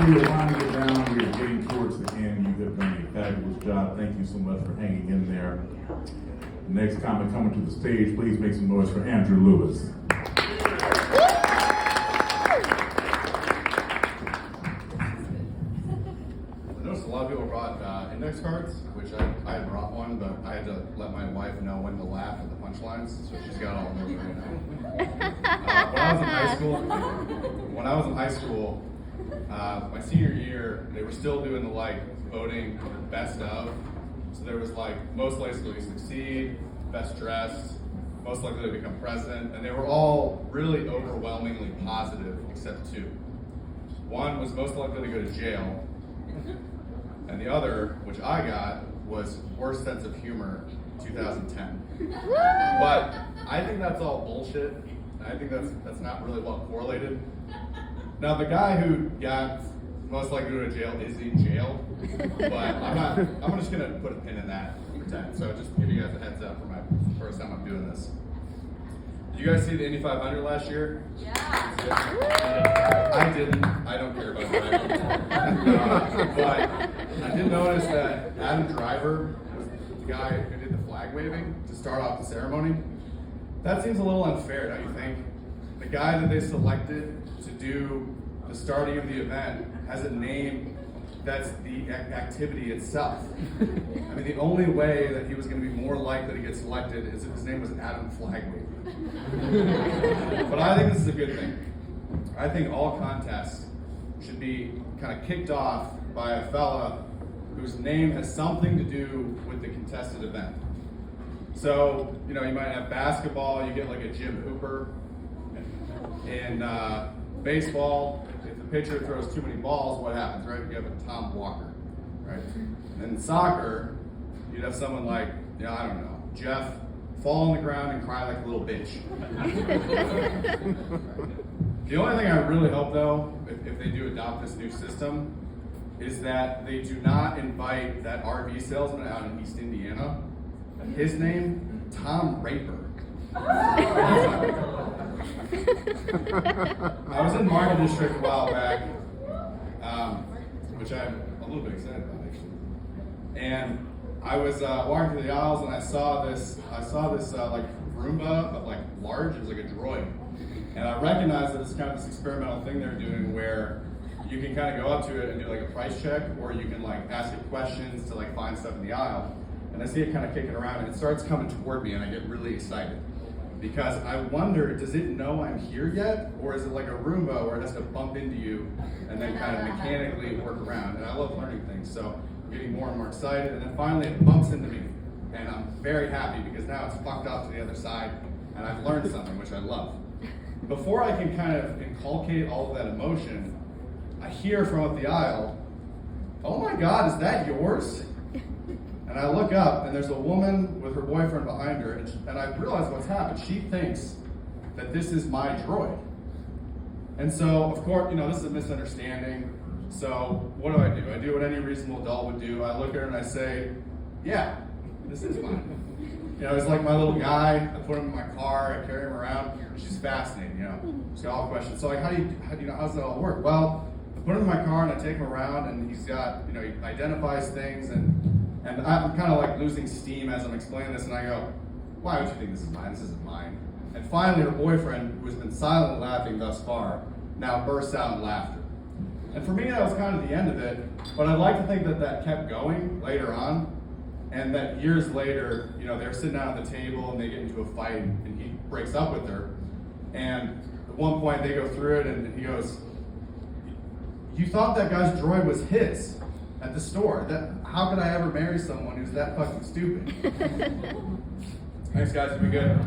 we are winding it down, we are getting towards the end. You have done a fabulous job. Thank you so much for hanging in there. Next comic coming to the stage, please make some noise for Andrew Lewis. I noticed a lot of people brought index cards, which I had brought one, but I had to let my wife know when to laugh at the punchlines, so she's got all of them right now. When I was in high school, my senior year, they were still doing the voting best of. So there was most likely to succeed, best dressed, most likely to become president, and they were all really overwhelmingly positive except two. One was most likely to go to jail, and the other, which I got, was worst sense of humor 2010. But I think that's all bullshit. I think that's not really well correlated. Now the guy who got most likely to go to jail is in jail, but I'm just gonna put a pin in that and pretend. So just to give you guys a heads up for my first time I'm doing this. Did you guys see the Indy 500 last year? Yeah. I didn't. I don't care about that. But I did notice that Adam Driver was the guy who did the flag waving to start off the ceremony. That seems a little unfair, don't you think? The guy that they selected to do the starting of the event has a name that's the activity itself. I mean, the only way that he was going to be more likely to get selected is if his name was Adam Flagwaving. But I think this is a good thing. I think all contests should be kind of kicked off by a fella whose name has something to do with the contested event. So, you might have basketball, you get a Jim Hooper. In baseball, if the pitcher throws too many balls, what happens, right? You have a Tom Walker, right? And in soccer, you'd have someone like, I don't know, Jeff, fall on the ground and cry like a little bitch. The only thing I really hope, though, if they do adopt this new system, is that they do not invite that RV salesman out in East Indiana. His name, Tom Raper. I was in Market District a while back, which I'm a little bit excited about actually. And I was walking through the aisles and I saw this Roomba, but large. It was like a droid. And I recognized that it's kind of this experimental thing they're doing where you can kind of go up to it and do a price check, or you can ask it questions to find stuff in the aisle. And I see it kind of kicking around and it starts coming toward me and I get really excited. Because I wonder, does it know I'm here yet? Or is it like a Roomba where it has to bump into you and then kind of mechanically work around? And I love learning things, so I'm getting more and more excited. And then finally it bumps into me. And I'm very happy because now it's fucked off to the other side and I've learned something, which I love. Before I can kind of inculcate all of that emotion, I hear from up the aisle, "Oh my God, is that yours?" And I look up, and there's a woman with her boyfriend behind her, and I realize what's happened. She thinks that this is my droid. And so, of course, this is a misunderstanding. So what do? I do what any reasonable adult would do. I look at her and I say, "Yeah, this is mine." He's like my little guy. I put him in my car. I carry him around. She's fascinating. She's got all questions. So how's that all work? Well, I put him in my car and I take him around, and he's got, he identifies things, and I'm kind of losing steam as I'm explaining this, and I go, "Why would you think this is mine? This isn't mine." And finally, her boyfriend, who has been silently laughing thus far, now bursts out in laughter. And for me, that was kind of the end of it, but I'd like to think that kept going later on, and that years later, they're sitting down at the table and they get into a fight, and he breaks up with her. And at one point, they go through it, and he goes, "You thought that guy's droid was his at the store. How could I ever marry someone who's that fucking stupid?" Thanks, guys. It'll be good.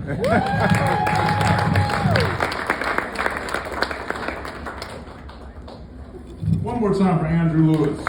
One more time for Andrew Lewis.